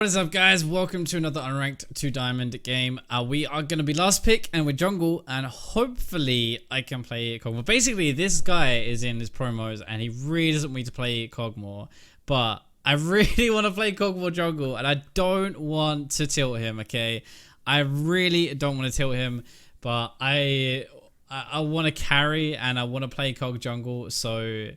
What is up, guys? Welcome to another Unranked 2 Diamond game. We are going to be last pick and we're jungle, and hopefully I can play Kog'Maw. Basically, this guy is in his promos and he really doesn't want me to play Kog'Maw, but I really want to play Kog'Maw jungle and I don't want to tilt him, okay? I really don't want to tilt him, but I want to carry and I want to play Kog jungle, so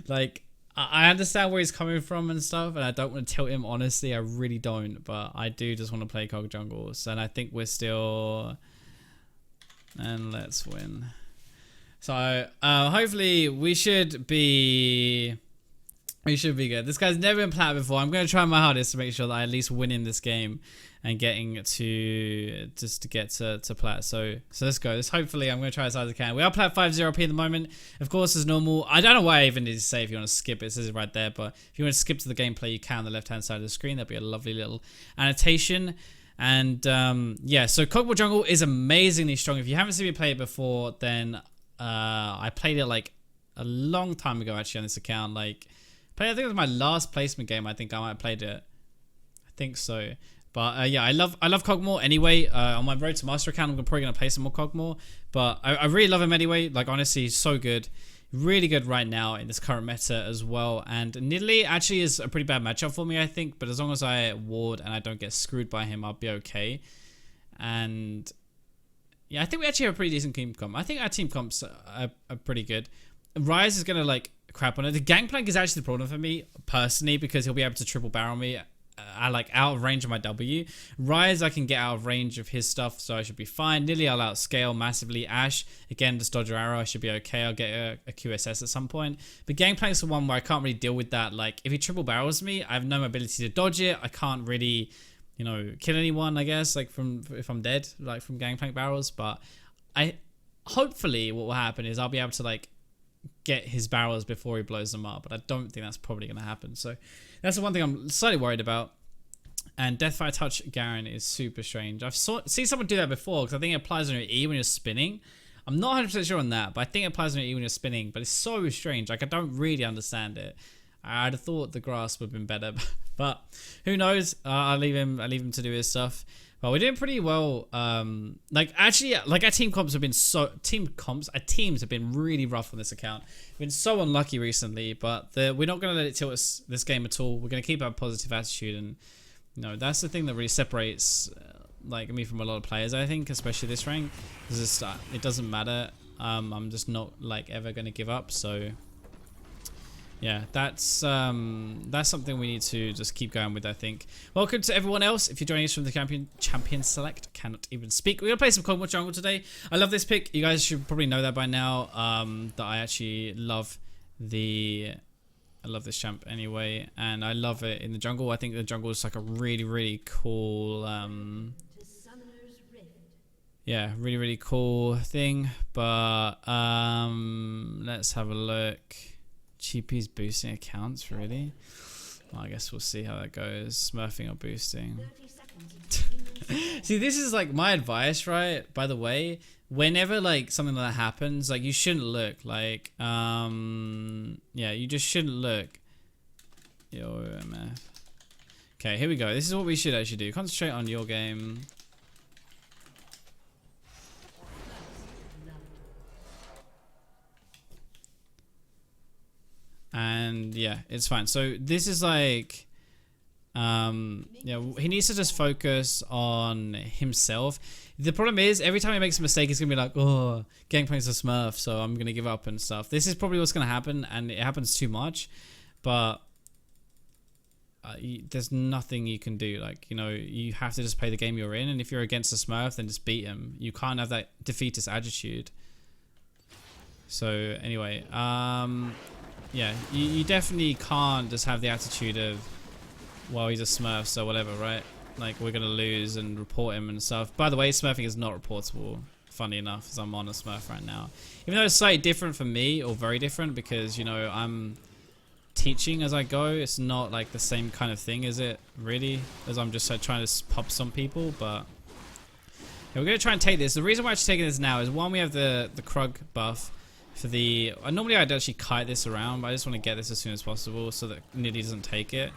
like, I understand where he's coming from and stuff, and I don't want to tilt him, honestly. I really don't, but I do just want to play Kog jungles, and I think we're still... And let's win. So, hopefully we should be... good. This guy's never been plat before. I'm going to try my hardest to make sure that I at least win in this game and getting to just to get to plat. So let's go. Hopefully I'm going to try as hard as I can. We are plat 5-0p at the moment. Of course, as normal. I don't know why I even need to say if you want to skip it. It says it right there. But if you want to skip to the gameplay, you can on the left-hand side of the screen. That'd be a lovely little annotation. And yeah, so Kog'Maw jungle is amazingly strong. If you haven't seen me play it before, then I played it like a long time ago actually on this account. Like, I think it was my last placement game. I think I might have played it. I think so. But yeah, I love Kog'Maw anyway. On my road to master account, I'm probably gonna play some more Kog'Maw. But I really love him anyway. Like, honestly, he's so good, really good right now in this current meta as well. And Nidalee actually is a pretty bad matchup for me, I think. But as long as I ward and I don't get screwed by him, I'll be okay. And yeah, I think we actually have a pretty decent team comp. I think our team comps are pretty good. Ryze is gonna like crap on it. The Gangplank is actually the problem for me personally, because he'll be able to triple barrel me. Like out of range of my W. Ryze, I can get out of range of his stuff, so I should be fine. Nidalee, I'll outscale massively. Ashe, again, just dodge your arrow, I should be okay. I'll get a QSS at some point. But Gangplank's the one where I can't really deal with that. Like, if he triple barrels me, I have no ability to dodge it. I can't really, you know, kill anyone, I guess, like from if I'm dead, like from Gangplank barrels. But hopefully what will happen is I'll be able to like get his barrels before he blows them up, but I don't think that's probably going to happen. So that's the one thing I'm slightly worried about. And Deathfire Touch Garen is super strange. I've seen someone do that before, because I think it applies on your E when you're spinning. I'm not 100% sure on that, but I think it applies on your E when you're spinning. But it's so strange. Like, I don't really understand it. I'd have thought the grasp would have been better, but who knows? I'll leave him to do his stuff. Well, we're doing pretty well. Like, actually, like, our team comps have been our teams have been really rough on this account. We've been so unlucky recently, but we're not going to let it tilt us this game at all. We're going to keep our positive attitude, and you know, that's the thing that really separates like me from a lot of players, I think, especially this rank, because it doesn't matter. I'm just not like ever going to give up. So yeah, that's something we need to just keep going with, I think. Welcome to everyone else. If you're joining us from the champion select, cannot even speak. We're gonna play some Kog'Maw jungle today. I love this pick. You guys should probably know that by now. That I actually love I love this champ anyway, and I love it in the jungle. I think the jungle is like a really cool yeah, really cool thing. But let's have a look. GP's boosting accounts, really? Well, I guess we'll see how that goes. Smurfing or boosting. See, this is like my advice, right? By the way, whenever like something like that happens, like, you shouldn't look. Like, yeah, you just shouldn't look. Yo, MF. Okay, here we go. This is what we should actually do. Concentrate on your game. And yeah, it's fine. So this is like, yeah, he needs to just focus on himself. The problem is, every time he makes a mistake, he's gonna be like, oh, Gangplank's a smurf, so I'm gonna give up and stuff. This is probably what's gonna happen, and it happens too much. But there's nothing you can do. Like, you know, you have to just play the game you're in, and if you're against a smurf, then just beat him. You can't have that defeatist attitude. So anyway, yeah, you definitely can't just have the attitude of, well, he's a smurf, so whatever, right? Like, we're gonna lose and report him and stuff. By the way, smurfing is not reportable, funny enough, as I'm on a smurf right now. Even though it's slightly different for me, or very different, because, you know, I'm teaching as I go. It's not like the same kind of thing, is it? Really? As I'm just like trying to pop some people, but yeah, we're gonna try and take this. The reason why I'm taking this now is, one, we have the Krug buff. for the... normally I'd actually kite this around, but I just want to get this as soon as possible so that Niddy doesn't take it.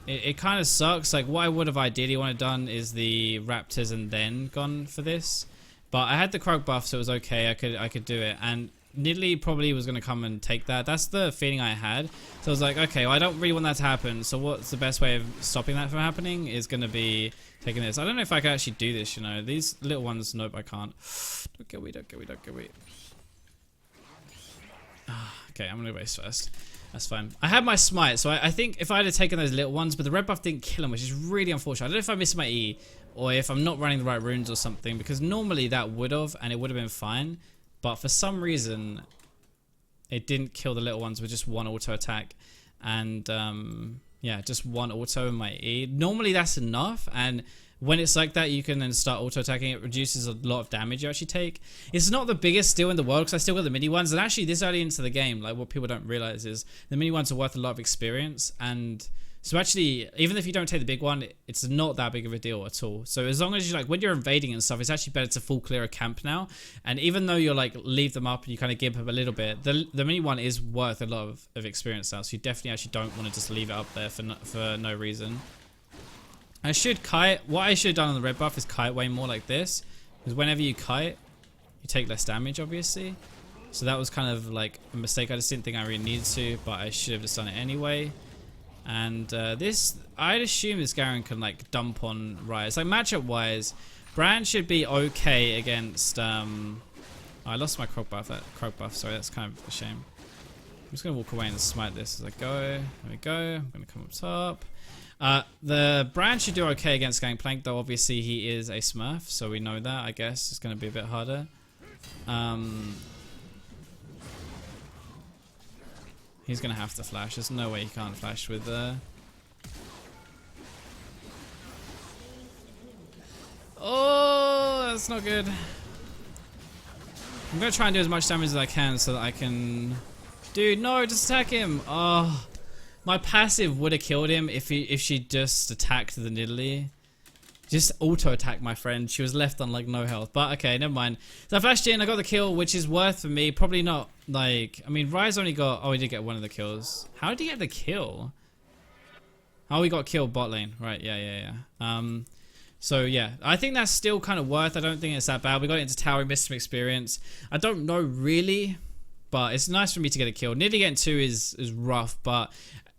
It kind of sucks. Like, what I would have ideally wanted done is the Raptors and then gone for this. But I had the Krog buff, so it was okay. I could do it. And Nidalee probably was going to come and take that. That's the feeling I had. So I was like, okay, well, I don't really want that to happen. So what's the best way of stopping that from happening is going to be taking this. I don't know if I can actually do this, you know. These little ones, nope, I can't. Don't get me. Okay, I'm going to base first. That's fine. I had my smite, so I think if I had taken those little ones, but the red buff didn't kill them, which is really unfortunate. I don't know if I missed my E, or if I'm not running the right runes or something, because normally that would have, and it would have been fine. But for some reason, it didn't kill the little ones with just one auto attack. And yeah, just one auto in my E. Normally that's enough, and when it's like that, you can then start auto attacking. It reduces a lot of damage you actually take. It's not the biggest deal in the world because I still got the mini ones. And actually, this early into the game, like what people don't realize is the mini ones are worth a lot of experience. And so actually, even if you don't take the big one, it's not that big of a deal at all. So as long as you like, when you're invading and stuff, it's actually better to full clear a camp now. And even though you're like, leave them up and you kind of give up a little bit, the mini one is worth a lot of experience now. So you definitely actually don't want to just leave it up there for no reason. I should kite. What I should have done on the red buff is kite way more like this. Because whenever you kite, you take less damage, obviously. So that was kind of like a mistake. I just didn't think I really needed to, but I should have just done it anyway. And this, I'd assume this Garen can like dump on Rise. Like matchup wise, Brand should be okay against... I lost my Krog buff. Sorry, that's kind of a shame. I'm just going to walk away and smite this as I go. There we go. I'm going to come up top. The Brand should do okay against Gangplank, though obviously he is a Smurf, so we know that, I guess. It's going to be a bit harder. He's going to have to flash. There's no way he can't flash with... Oh, that's not good. I'm going to try and do as much damage as I can so that I can... Dude, no, just attack him. Oh... My passive would have killed him if she just attacked the Nidalee. Just auto attack my friend. She was left on like no health. But okay, never mind. So I flashed in, I got the kill, which is worth for me. Probably not like, I mean, Rise only got, oh, he did get one of the kills. How did he get the kill? Oh, he got killed bot lane. Right, yeah. So yeah, I think that's still kind of worth. I don't think it's that bad. We got into tower, missed some experience. I don't know really, but it's nice for me to get a kill. Nearly getting 2 is rough, but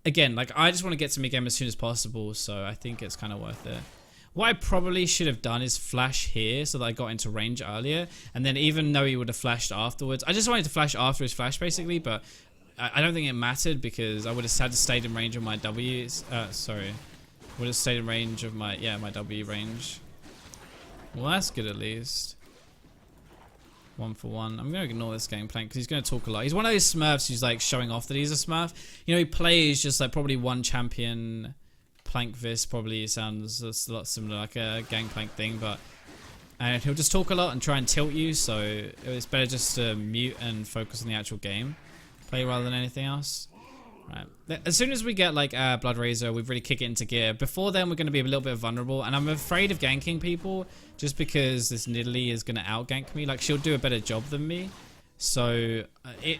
again, like I just want to get to mid-game as soon as possible, so I think it's kind of worth it. What I probably should have done is flash here so that I got into range earlier, and then even though he would have flashed afterwards, I just wanted to flash after his flash basically, but I don't think it mattered because I would have had to stay in range of my W. Sorry, would have stayed in range of my my W range. Well, that's good at least. 1 for 1. I'm going to ignore this Gangplank because he's going to talk a lot. He's one of those Smurfs who's like showing off that he's a Smurf. You know, he plays just like probably one champion. Plank Vis probably sounds a lot similar, like a Gangplank thing, but and he'll just talk a lot and try and tilt you, so it's better just to mute and focus on the actual game play rather than anything else. Right. As soon as we get like Blood Razor, we really kick it into gear. Before then, we're going to be a little bit vulnerable, and I'm afraid of ganking people just because this Nidalee is going to out-gank me. Like, she'll do a better job than me. So,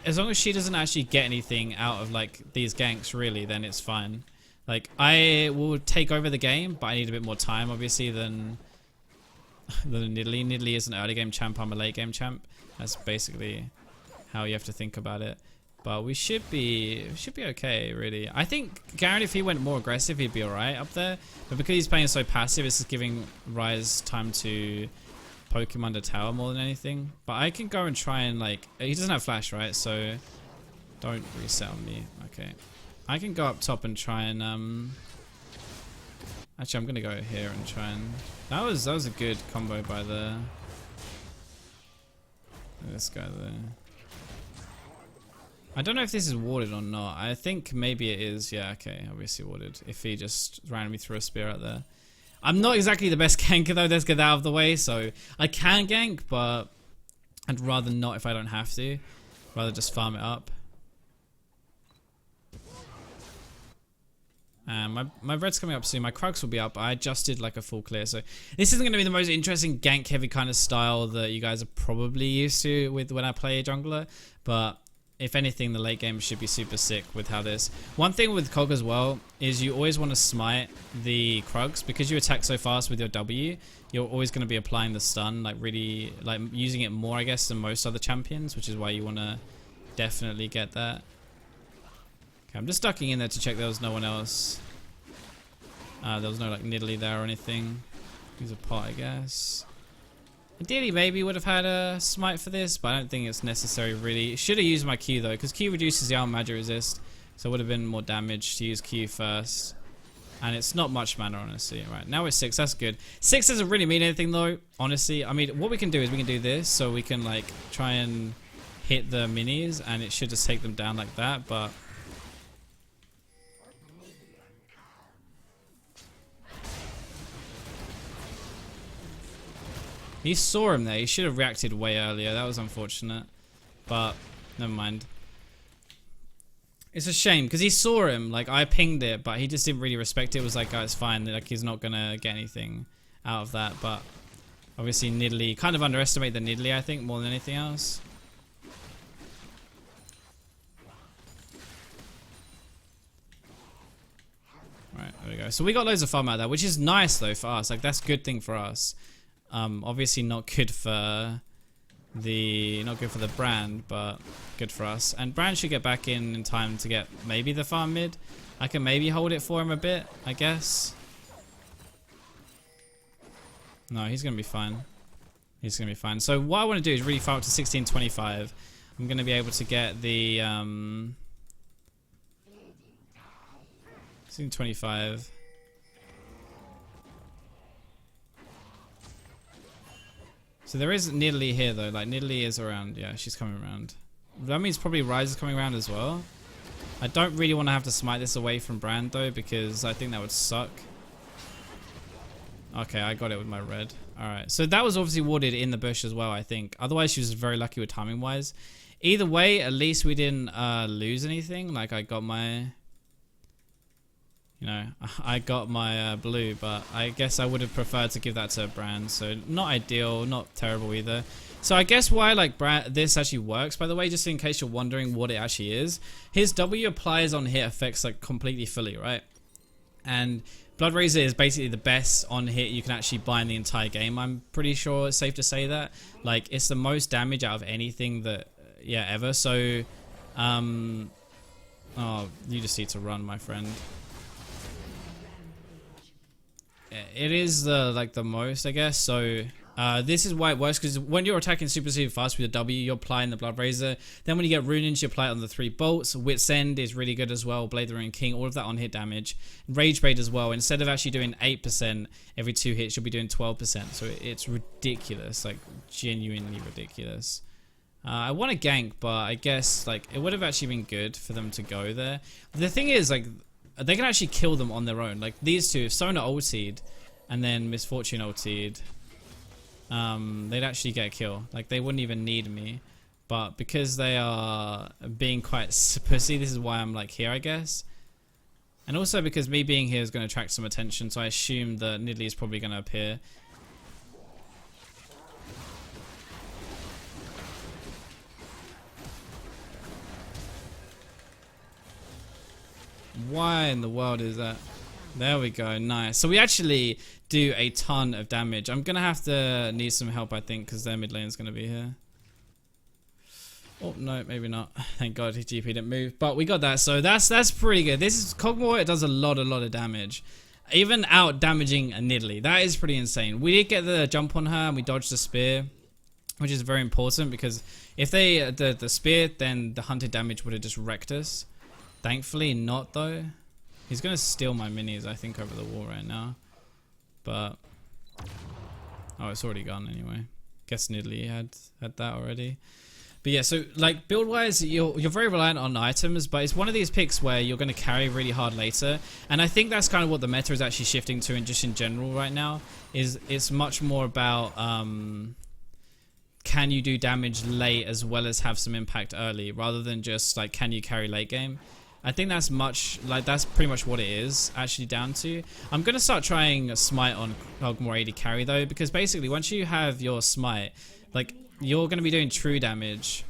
as long as she doesn't actually get anything out of like these ganks, really, then it's fine. Like, I will take over the game, but I need a bit more time, obviously, than Nidalee. Nidalee is an early game champ, I'm a late game champ. That's basically how you have to think about it. But we should be okay, really. I think Garen, if he went more aggressive, he'd be alright up there. But because he's playing so passive, it's just giving Rise time to poke him under tower more than anything. But I can go and try and like... He doesn't have flash, right? So don't reset on me. Okay. I can go up top and try and... Actually, I'm going to go here and try and... That was a good combo by this guy there. I don't know if this is warded or not. I think maybe it is. Yeah, okay. Obviously warded. If he just randomly threw a spear out there. I'm not exactly the best ganker though. Let's get that out of the way. So I can gank, but I'd rather not if I don't have to. Rather just farm it up. And my red's coming up soon. My Krugs will be up. I just did like a full clear. So this isn't going to be the most interesting gank heavy kind of style that you guys are probably used to with when I play a jungler. But if anything, the late game should be super sick with how this. One thing with Kog as well is you always want to smite the Krugs because you attack so fast with your W. You're always going to be applying the stun, like really, like using it more, I guess, than most other champions, which is why you want to definitely get that. Okay, I'm just ducking in there to check there was no one else. There was no like Nidalee there or anything. Use a pot, I guess. Ideally, maybe would have had a smite for this, but I don't think it's necessary really. Should have used my Q though, because Q reduces the armor magic resist, so it would have been more damage to use Q first. And it's not much mana, honestly. Right, now we're 6, that's good. 6 doesn't really mean anything though, honestly. I mean, what we can do is we can do this, so we can like try and hit the minis, and it should just take them down like that, but... He saw him there. He should have reacted way earlier. That was unfortunate. But, never mind. It's a shame, because he saw him. Like, I pinged it, but he just didn't really respect it. It was like, oh, it's fine. Like, he's not going to get anything out of that. But, obviously, Nidalee. Kind of underestimate the Nidalee, I think, more than anything else. Right, there we go. So, we got loads of farm out there, which is nice, though, for us. Like, that's a good thing for us. Obviously not good for the brand, but good for us. And Brand should get back in time to get maybe the farm mid. I can maybe hold it for him a bit, I guess. No, he's gonna be fine. He's gonna be fine. So what I want to do is really farm up to 1625. I'm gonna be able to get the 1625. So there is Nidalee here though, like Nidalee is around, yeah, she's coming around. That means probably Ryze is coming around as well. I don't really want to have to smite this away from Brand though, because I think that would suck. Okay, I got it with my red. Alright, so that was obviously warded in the bush as well, I think. Otherwise she was very lucky with timing wise. Either way, at least we didn't lose anything. Like I got my... You know, I got my blue, but I guess I would have preferred to give that to Brand. So not ideal, not terrible either. So I guess why like this actually works, by the way, just in case you're wondering what it actually is. His W applies on hit effects like completely fully, right? And Blood Razor is basically the best on hit you can actually buy in the entire game. I'm pretty sure it's safe to say that. Like it's the most damage out of anything that, yeah, ever. So, oh, you just need to run, my friend. It is like the most, I guess. So this is why it works, because when you're attacking super fast with your W, you're applying the Blood Razor. Then when you get Runings, you apply it on the 3 bolts. Wit's End is really good as well. Blade the Ruined King, all of that on hit damage. Rage Bait as well. Instead of actually doing 8% every 2 hits, you'll be doing 12%. So it's ridiculous, like genuinely ridiculous. I want to gank, but I guess like it would have actually been good for them to go there. The thing is, like, they can actually kill them on their own. Like these two, if Sona ultied and then Misfortune ultied, they'd actually get a kill. Like they wouldn't even need me. But because they are being quite pussy, this is why I'm like here, I guess. And also because me being here is going to attract some attention, so I assume that Nidalee is probably going to appear. Why in the world is that? There we go, nice. So we actually do a ton of damage. I'm gonna have to need some help, I think, because their mid lane is gonna be here. Oh no, maybe not. Thank God his GP didn't move, but we got that. So that's pretty good. This is Kog'Maw. It does a lot of damage, even out damaging a Nidalee. That is pretty insane. We did get the jump on her and we dodged the spear, which is very important because if they the spear, then the hunted damage would have just wrecked us. Thankfully not though. He's gonna steal my minis, I think, over the wall right now. But oh, it's already gone anyway. Guess Nidalee had that already. But yeah, so like build wise, you're very reliant on items, but it's one of these picks where you're gonna carry really hard later. And I think that's kind of what the meta is actually shifting to, and just in general right now, is it's much more about can you do damage late as well as have some impact early, rather than just like can you carry late game. I think that's that's pretty much what it is actually down to. I'm going to start trying a smite on Kog'Maw AD carry though, because basically once you have your smite, like you're going to be doing true damage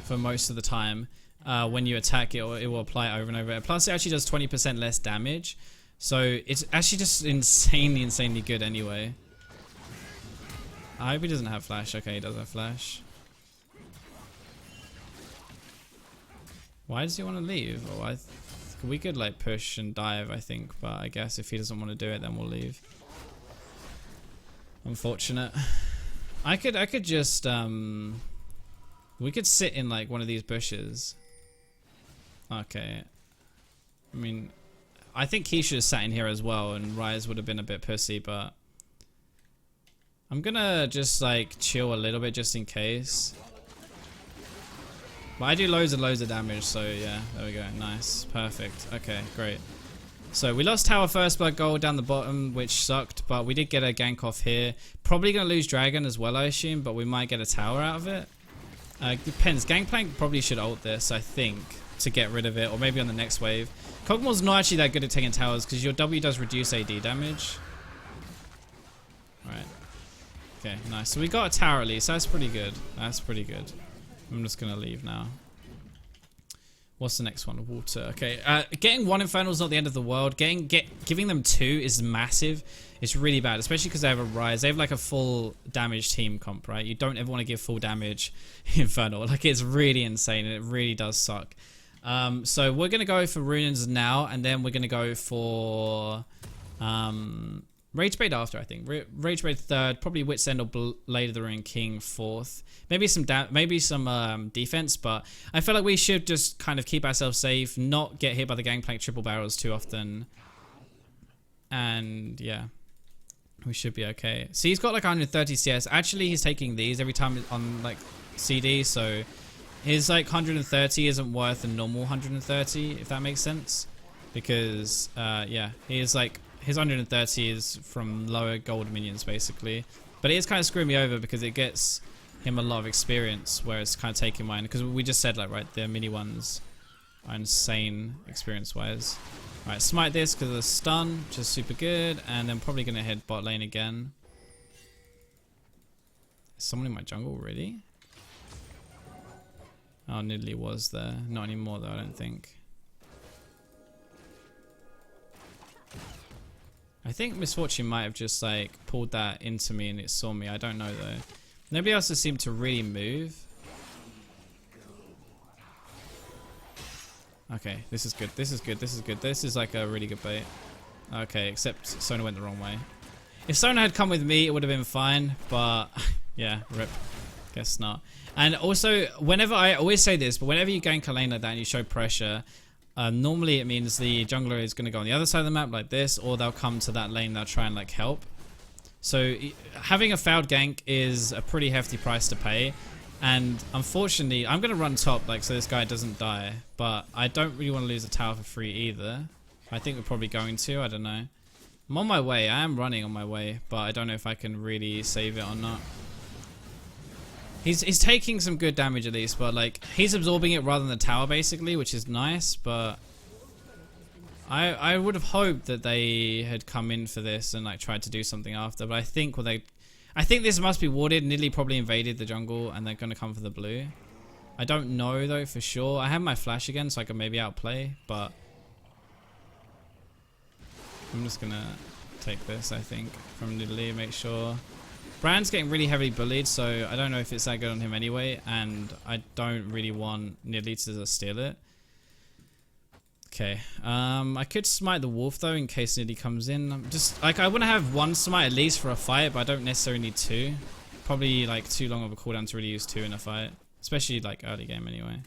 for most of the time. When you attack it will apply it over and over. Plus it actually does 20% less damage. So it's actually just insanely good anyway. I hope he doesn't have flash. Okay, he does have flash. Why does he want to leave? Oh, we could like push and dive, I think, but I guess if he doesn't want to do it, then we'll leave. Unfortunate. I could just we could sit in like one of these bushes. Okay. I mean, I think he should have sat in here as well, and Rise would have been a bit pussy, but I'm gonna just like chill a little bit just in case. But I do loads and loads of damage, so yeah, there we go. Nice. Perfect. Okay, great. So we lost tower first blood gold down the bottom, which sucked, but we did get a gank off here. Probably going to lose dragon as well, I assume, but we might get a tower out of it. Depends. Gangplank probably should ult this, I think, to get rid of it, or maybe on the next wave. Kog'Maw's not actually that good at taking towers, because your W does reduce AD damage. Right. Okay, nice. So we got a tower at least. That's pretty good. That's pretty good. I'm just gonna leave now. What's the next one? Water. Okay. Getting one Infernal is not the end of the world. Giving them two is massive. It's really bad, especially because they have a Rise. They have like a full damage team comp, right? You don't ever want to give full damage Infernal. Like, it's really insane, and it really does suck. So we're gonna go for Runes now, and then we're gonna go for Rageblade after, I think. Rageblade third, probably Wit's End or Blade of the Ruined King fourth. Maybe some defense, but I feel like we should just kind of keep ourselves safe, not get hit by the Gangplank triple barrels too often. And yeah, we should be okay. So he's got like 130 CS. Actually, he's taking these every time on like CD, so his like 130 isn't worth a normal 130, if that makes sense. Because yeah, he is like, his 130 is from lower gold minions basically, but it is kind of screwing me over because it gets him a lot of experience, where it's kind of taking mine, because we just said like, right, the mini ones are insane experience wise. Alright, smite this because of the stun, which is super good, and then probably gonna head bot lane again. Is someone in my jungle really? Oh, Nidalee was there. Not anymore though, I don't think. I think Misfortune might have just like pulled that into me and it saw me. I don't know though. Nobody else has seemed to really move. Okay, this is good. This is good. This is good. This is like a really good bait. Okay, except Sona went the wrong way. If Sona had come with me, it would have been fine. But yeah, rip. Guess not. And also, whenever I always say this, but whenever you gank a lane like that and you show pressure, normally it means the jungler is going to go on the other side of the map like this, or they'll come to that lane, they'll try and like help. So having a fouled gank is a pretty hefty price to pay, and unfortunately I'm going to run top like so this guy doesn't die, but I don't really want to lose a tower for free either. I think we're probably going to, I don't know. I'm on my way, I am running on my way, but I don't know if I can really save it or not. He's taking some good damage at least, but like he's absorbing it rather than the tower basically, which is nice. But I would have hoped that they had come in for this and like tried to do something after. But I think this must be warded. Nidalee probably invaded the jungle and they're gonna come for the blue. I don't know though for sure. I have my flash again, so I can maybe outplay. But I'm just gonna take this, I think, from Nidalee. Make sure. Brand's getting really heavily bullied, so I don't know if it's that good on him anyway, and I don't really want Nidalee to steal it. Okay, I could smite the wolf though in case Nidalee comes in. I'm just like, I want to have one smite at least for a fight, but I don't necessarily need two. Probably like too long of a cooldown to really use two in a fight, especially like early game anyway.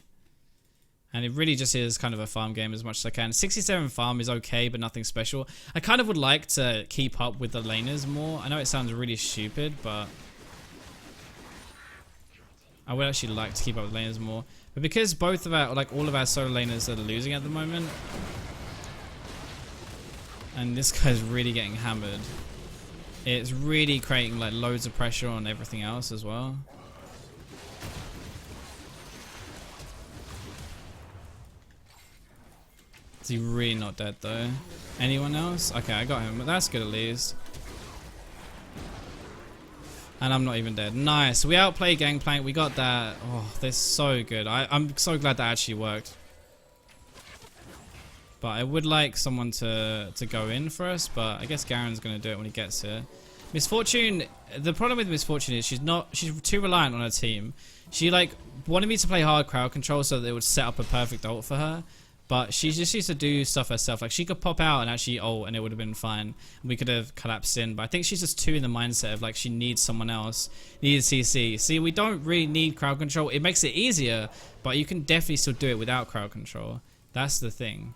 And it really just is kind of a farm game as much as I can. 67 farm is okay, but nothing special. I kind of would like to keep up with the laners more. I know it sounds really stupid, but I would actually like to keep up with laners more. But because both of our, like all of our solo laners are losing at the moment, and this guy's really getting hammered, it's really creating like loads of pressure on everything else as well. Is he really not dead though? Anyone else? Okay, I got him, but that's good at least. And I'm not even dead. Nice. We outplayed Gangplank. We got that. Oh, they're so good. I'm so glad that actually worked. But I would like someone to go in for us, but I guess Garen's going to do it when he gets here. Misfortune, the problem with Misfortune is she's too reliant on her team. She like wanted me to play hard crowd control so that it would set up a perfect ult for her. But she just used to do stuff herself. Like she could pop out and actually ult and it would have been fine. We could have collapsed in. But I think she's just too in the mindset of like she needs someone else. Needs CC. See, we don't really need crowd control. It makes it easier, but you can definitely still do it without crowd control. That's the thing.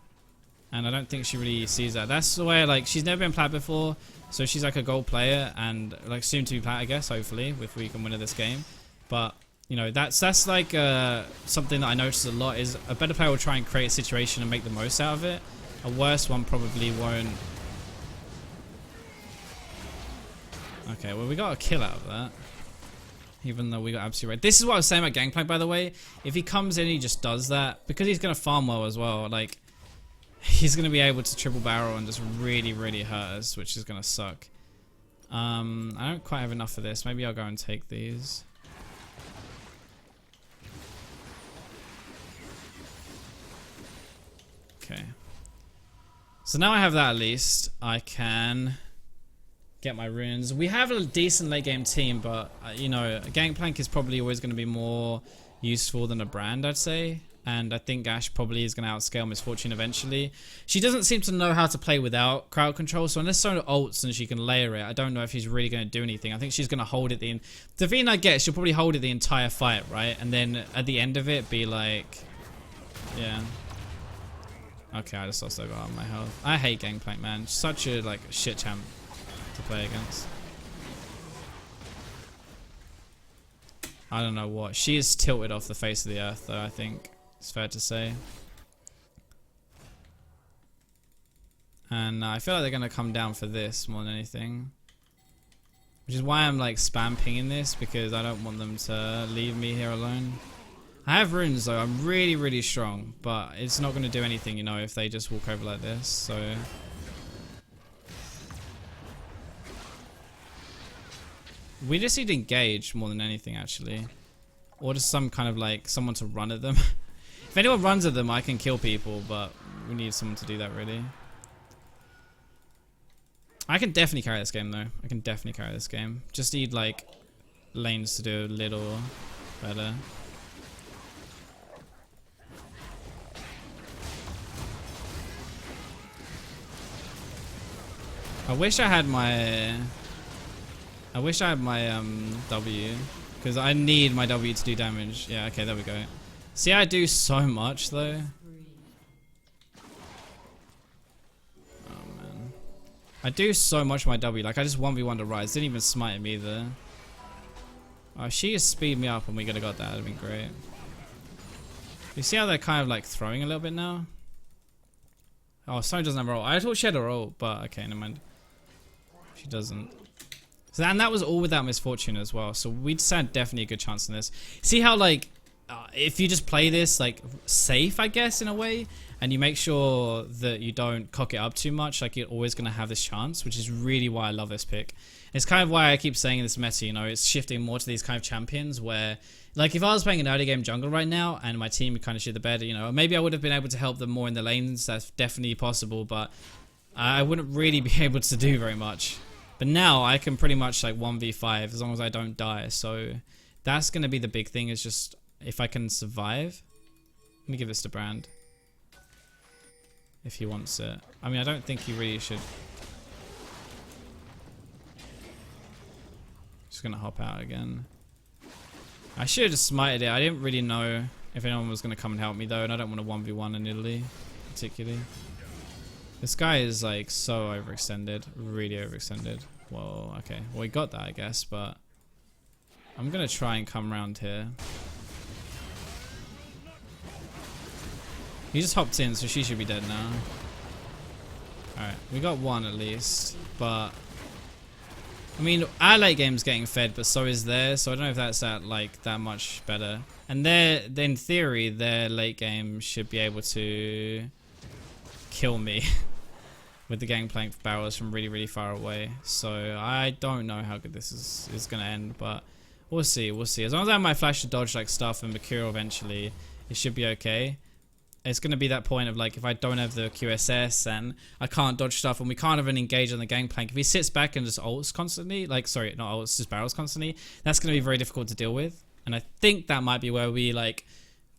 And I don't think she really sees that. That's the way, like, she's never been plat before. So she's like a gold player and like soon to be plat, I guess, hopefully, if we can win this game. But you know, that's like something that I notice a lot is a better player will try and create a situation and make the most out of it. A worse one probably won't. Okay, well we got a kill out of that. Even though we got absolutely right. This is what I was saying about Gangplank, by the way. If he comes in, he just does that. Because he's going to farm well as well. Like, he's going to be able to triple barrel and just really, really hurt us, which is going to suck. I don't quite have enough of this. Maybe I'll go and take these. Okay. So now I have that at least. I can get my runes. We have a decent late game team, but you know, Gangplank is probably always going to be more useful than a Brand, I'd say. And I think Ash probably is going to outscale Misfortune eventually. She doesn't seem to know how to play without crowd control, so unless someone ults and she can layer it, I don't know if she's really going to do anything. I think she's going to hold it the feeling I get, she'll probably hold it the entire fight, right? And then at the end of it, be like, yeah. Okay, I just lost over half my health. I hate Gangplank, man. Such a like shit champ to play against. I don't know what. She is tilted off the face of the earth, though, I think. It's fair to say. And I feel like they're going to come down for this more than anything. Which is why I'm like spam pinging this, because I don't want them to leave me here alone. I have runes though, I'm really, really strong, but it's not going to do anything, you know, if they just walk over like this, so... We just need to engage more than anything, actually. Or just some kind of like, someone to run at them. If anyone runs at them, I can kill people, but we need someone to do that, really. I can definitely carry this game, though. I can definitely carry this game. Just need, like, lanes to do a little better. I wish I had my W, because I need my W to do damage. Yeah, okay, there we go. See, I do so much though. Oh man, I do so much with my W. Like I just 1v1 to rise. Didn't even smite him either. Oh, if she just speed me up and we could have got that, that'd been great. You see how they're kind of like throwing a little bit now? Oh, Sony doesn't have a roll. I thought she had a roll, but okay, never mind. She doesn't. So and that was all without Misfortune as well. So we'd stand definitely a good chance in this. See how like if you just play this like safe, I guess, in a way, and you make sure that you don't cock it up too much, like you're always going to have this chance, which is really why I love this pick. It's kind of why I keep saying this meta, you know, it's shifting more to these kind of champions where, like, if I was playing an early game jungle right now and my team kind of shit the bed, you know, maybe I would have been able to help them more in the lanes. That's definitely possible, but I wouldn't really be able to do very much. But now I can pretty much like 1v5 as long as I don't die. So that's going to be the big thing, is just if I can survive. Let me give this to Brand. If he wants it. I mean, I don't think he really should. Just going to hop out again. I should have just smited it. I didn't really know if anyone was going to come and help me though. And I don't want to 1v1 in Italy, particularly. This guy is like so overextended, really overextended. Whoa, okay. Well, we got that, I guess, but I'm gonna try and come around here. He just hopped in, so she should be dead now. Alright, we got one at least, but I mean, our late game's getting fed, but so is theirs, so I don't know if that's that much better. And in theory, their late game should be able to kill me with the gangplank barrels from really, really far away. So I don't know how good this is going to end, but we'll see, we'll see. As long as I have my flash to dodge like stuff and Mercurial eventually, it should be okay. It's going to be that point of like, if I don't have the QSS and I can't dodge stuff and we can't even engage on the gangplank, if he sits back and just ults constantly, like, sorry, not ults, just barrels constantly, that's going to be very difficult to deal with. And I think that might be where we like,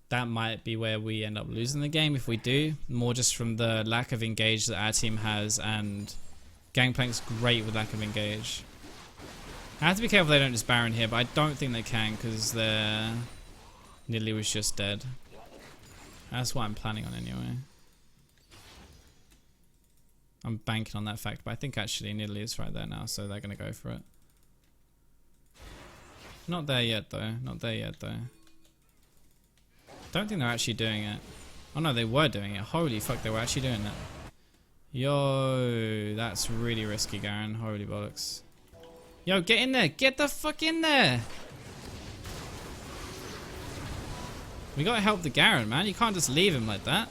that might be where we end up losing the game if we do. More just from the lack of engage that our team has, and gangplank's great with lack of engage. I have to be careful they don't just Baron here, but I don't think they can because their Nidalee was just dead. That's what I'm planning on anyway. I'm banking on that fact, but I think actually Nidalee is right there now, so they're going to go for it. Not there yet though, not there yet though. Don't think they're actually doing it. Oh no, they were doing it. Holy fuck, they were actually doing it. Yo, that's really risky, Garen. Holy bollocks. Yo, get in there. Get the fuck in there. We gotta help the Garen, man. You can't just leave him like that.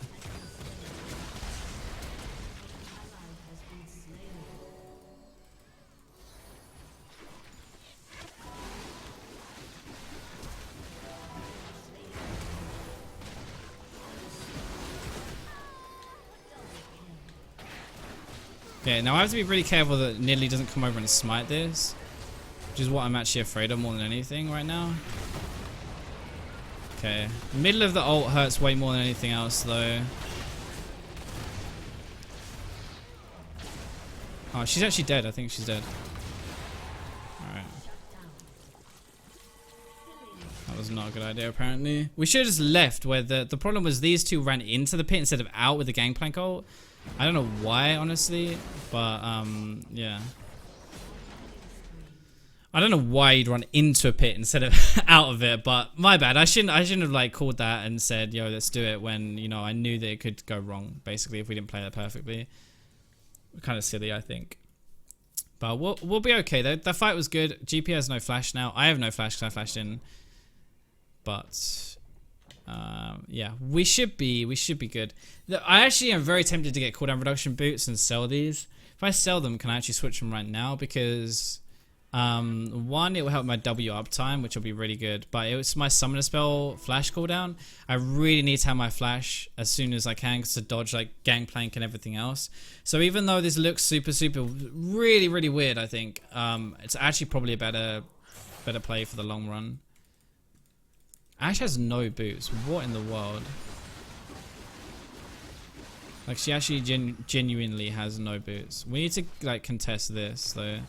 Okay, now I have to be really careful that Nidalee doesn't come over and smite this, which is what I'm actually afraid of more than anything right now. Okay, middle of the ult hurts way more than anything else though. Oh, she's actually dead. I think she's dead. Alright. That was not a good idea apparently. We should have just left where the problem was these two ran into the pit instead of out with the gangplank ult. I don't know why honestly, but yeah. I don't know why you'd run into a pit instead of out of it, but my bad. I shouldn't have like called that and said, yo, let's do it when, you know, I knew that it could go wrong basically if we didn't play that perfectly. Kind of silly, I think. But we'll be okay though. The fight was good. GP has no flash now. I have no flash because I flashed in. But yeah, we should be good. I actually am very tempted to get cooldown reduction boots and sell these. If I sell them, can I actually switch them right now? Because one, it will help my W uptime, which will be really good, but it's my summoner spell flash cooldown. I really need to have my flash as soon as I can to dodge like gangplank and everything else. So even though this looks super really weird, I think it's actually probably a better play for the long run. Ashe has no boots. What in the world? Like, she actually genuinely has no boots. We need to like contest this though.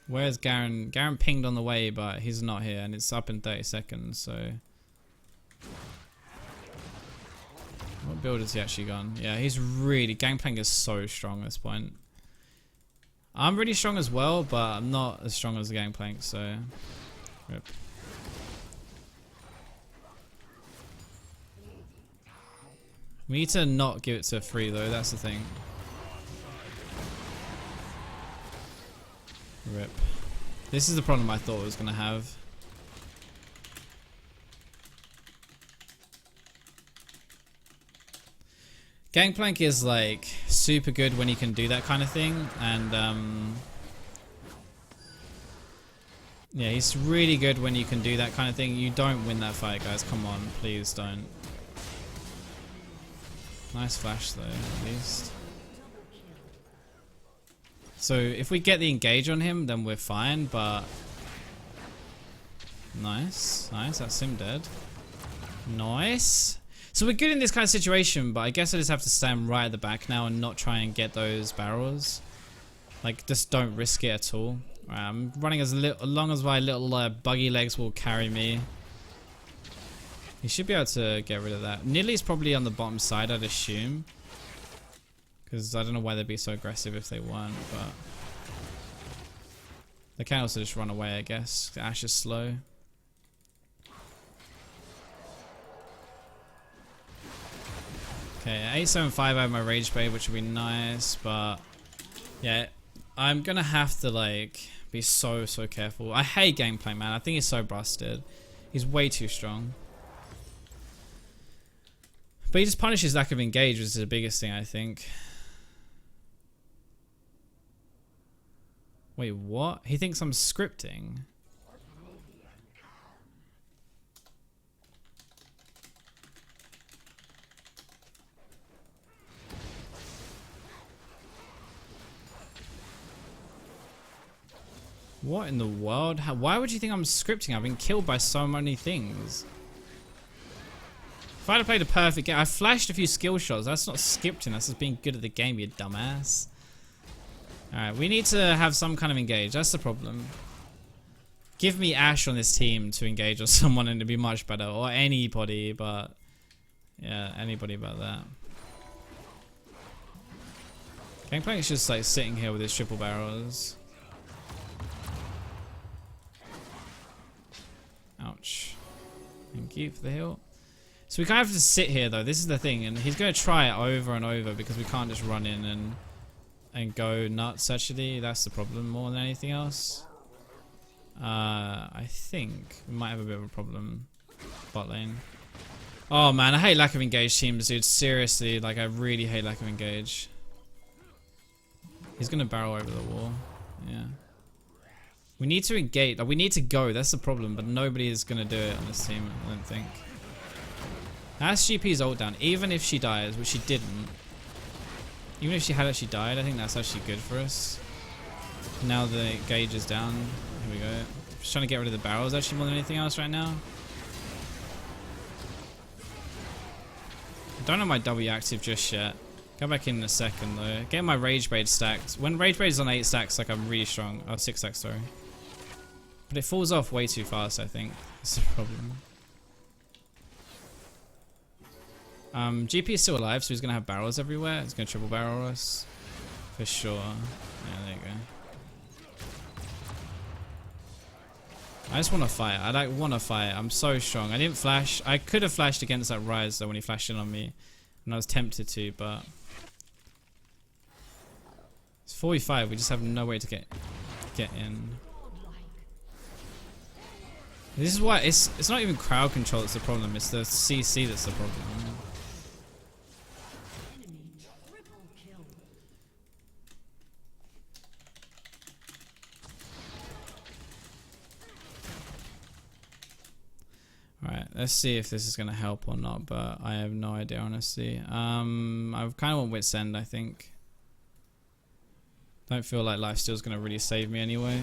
Where's Garen? Garen pinged on the way, but he's not here, and it's up in 30 seconds, so... What build has he actually gone? Yeah, he's really... Gangplank is so strong at this point. I'm really strong as well, but I'm not as strong as the Gangplank, so... Rip. We need to not give it to free, though, that's the thing. Rip. This is the problem I thought I was going to have. Gangplank is like super good when he can do that kind of thing, and yeah, he's really good when you can do that kind of thing. You don't win that fight, guys. Come on, please don't. Nice flash though, at least. So if we get the engage on him, then we're fine, but... Nice. Nice, that's him dead. Nice. So we're good in this kind of situation, but I guess I just have to stand right at the back now and not try and get those barrels. Like, just don't risk it at all. Right, I'm running as long as my little buggy legs will carry me. He should be able to get rid of that. Nidalee's probably on the bottom side, I'd assume. Because I don't know why they'd be so aggressive if they weren't, but... They can also just run away, I guess. Ashe is slow. Okay, 875 I have my Rage Blade, which would be nice, but... Yeah, I'm gonna have to, like, Be so careful. I hate Gangplank, man. I think he's so busted. He's way too strong. But he just punishes lack of engage, which is the biggest thing, I think. Wait, what? He thinks I'm scripting. What in the world? Why would you think I'm scripting? I've been killed by so many things. If I'd have played a perfect game, I flashed a few skill shots. That's not scripting. That's just being good at the game, you dumbass. Alright, we need to have some kind of engage. That's the problem. Give me Ashe on this team to engage on someone and it'd be much better. Or anybody, but... yeah, anybody but that. Gangplank's just like sitting here with his triple barrels. Ouch. Thank you for the heal. So we kind of have to sit here though. This is the thing. And he's going to try it over and over because we can't just run in and go nuts actually. That's the problem more than anything else. I think we might have a bit of a problem bot lane. Oh man, I hate lack of engage teams, dude. Seriously, like I really hate lack of engage. He's going to barrel over the wall. Yeah. We need to engage. Like, we need to go. That's the problem. But nobody is going to do it on this team, I don't think. That's GP's ult down. Even if she dies, which she didn't. Even if she had actually died, I think that's actually good for us. Now the gauge is down. Here we go. Just trying to get rid of the barrels actually more than anything else right now. I don't have my W active just yet. Go back in a second though. Get my Rage Blade stacked. When Rage Blade is on 8 stacks, like I'm really strong. Oh, 6 stacks, sorry. But it falls off way too fast, I think. That's the problem. GP is still alive, so he's going to have barrels everywhere. He's going to triple barrel us. For sure. Yeah, there you go. I just want to fight. I like want to fight. I'm so strong. I didn't flash. I could have flashed against that Rise though when he flashed in on me. And I was tempted to, but... it's 45. We just have no way to get in. This is why it's not even crowd control that's the problem. It's the CC that's the problem. Alright, let's see if this is going to help or not, but I have no idea, honestly. I kind of want Wit's End, I think. Don't feel like Lifesteal's going to really save me anyway.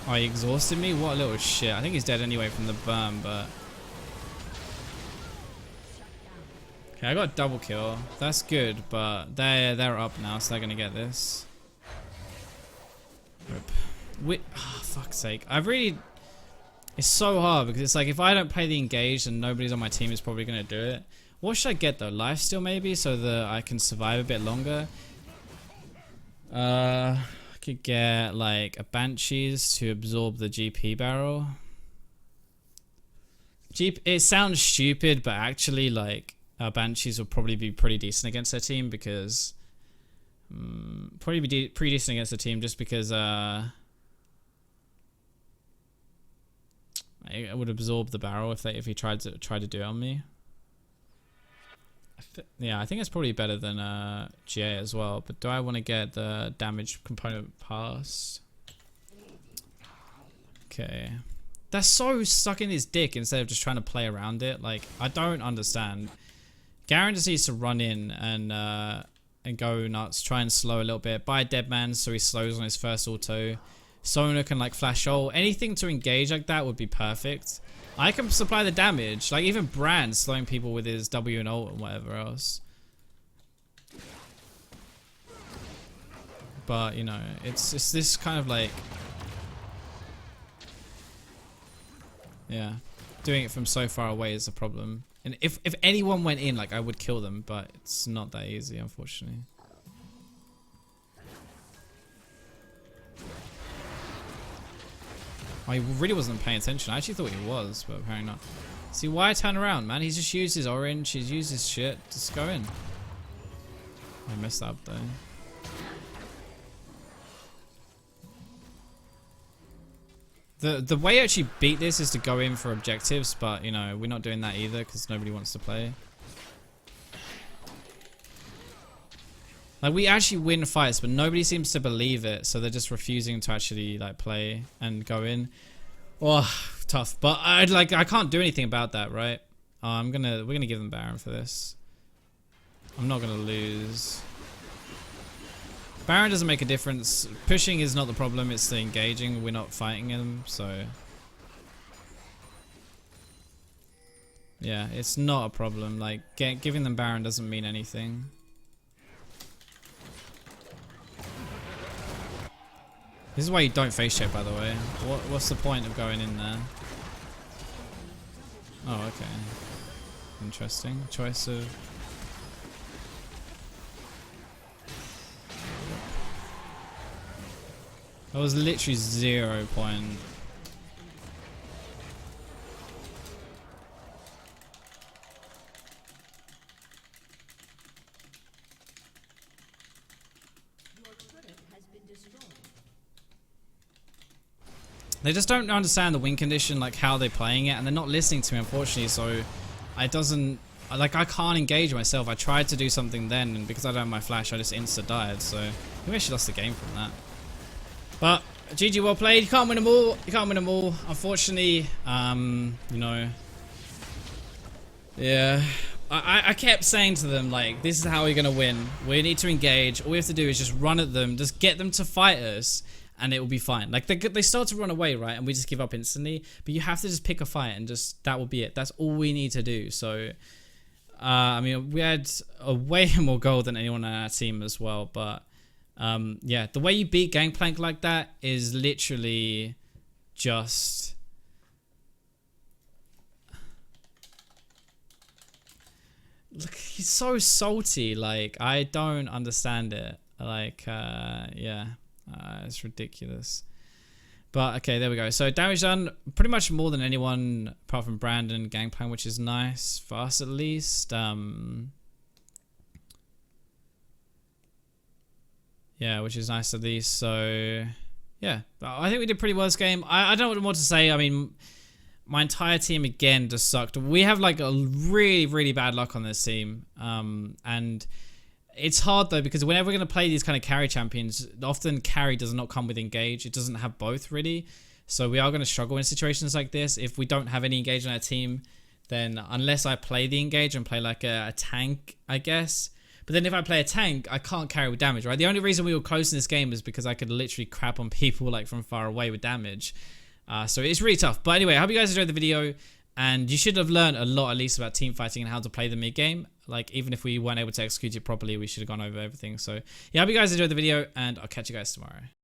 Oh, he exhausted me? What a little shit. I think he's dead anyway from the burn, but... okay, I got a double kill. That's good, but they're up now, so they're gonna get this. Oh, fuck's sake. I really... it's so hard, because it's like, if I don't play the engage, and nobody's on my team is probably gonna do it. What should I get, though? Lifesteal, maybe? So that I can survive a bit longer? I could get, like, a Banshees to absorb the GP barrel. It sounds stupid, but actually, like... Banshees will probably be pretty decent against their team because probably be pretty decent against the team just because it would absorb the barrel if he tried to do it on me. Yeah, I think it's probably better than GA as well. But do I want to get the damage component passed? Okay, that's so stuck in his dick instead of just trying to play around it. Like, I don't understand. Garen just needs to run in and go nuts, try and slow a little bit. Buy a dead man so he slows on his first auto. Sona can like flash ult. Anything to engage like that would be perfect. I can supply the damage. Like even Brand slowing people with his W and ult and whatever else. But you know, it's this kind of like... yeah. Doing it from so far away is the problem. And if anyone went in, like, I would kill them, but it's not that easy, unfortunately. Oh, he really wasn't paying attention. I actually thought he was, but apparently not. See, why turn around, man? He's just used his orange. He's used his shit. Just go in. I messed up, though. The way you actually beat this is to go in for objectives, but, you know, we're not doing that either because nobody wants to play. Like, we actually win fights, but nobody seems to believe it, so they're just refusing to actually, like, play and go in. Oh, tough. But I can't do anything about that, right? We're gonna give them Baron for this. I'm not gonna lose. Baron doesn't make a difference. Pushing is not the problem, it's the engaging. We're not fighting him, so yeah, it's not a problem. Like, giving them Baron doesn't mean anything. This is why you don't face check, by the way. What's the point of going in there? Oh, okay. Interesting choice of... That was literally 0 point. They just don't understand the win condition, like how they're playing it, and they're not listening to me, unfortunately, so it doesn't... Like, I can't engage myself. I tried to do something then, and because I don't have my flash, I just insta-died, so we actually lost the game from that. But, GG, well played. You can't win them all. You can't win them all. Unfortunately, you know... Yeah... I kept saying to them, like, this is how we're going to win. We need to engage. All we have to do is just run at them, just get them to fight us, and it will be fine. Like, they start to run away, right? And we just give up instantly. But you have to just pick a fight and just, that will be it. That's all we need to do. So, I mean, we had a way more gold than anyone on our team as well. But, yeah, the way you beat Gangplank like that is literally just... Look, he's so salty. Like, I don't understand it. Like, yeah. It's ridiculous. But, okay, there we go. So, damage done pretty much more than anyone apart from Brandon and Gangplank, which is nice for us at least. Yeah, which is nice at least. So, yeah. I think we did pretty well this game. I don't know what more to say. I mean... My entire team again just sucked. We have like a really, really bad luck on this team. And it's hard though because whenever we're going to play these kind of carry champions, often carry does not come with engage. It doesn't have both really. So we are going to struggle in situations like this. If we don't have any engage on our team, then unless I play the engage and play like a tank, I guess. But then if I play a tank, I can't carry with damage, right? The only reason we were close in this game is because I could literally crap on people like from far away with damage. So it's really tough. But anyway, I hope you guys enjoyed the video. And you should have learned a lot at least about team fighting and how to play the mid game. Like, even if we weren't able to execute it properly, we should have gone over everything. So, yeah, I hope you guys enjoyed the video. And I'll catch you guys tomorrow.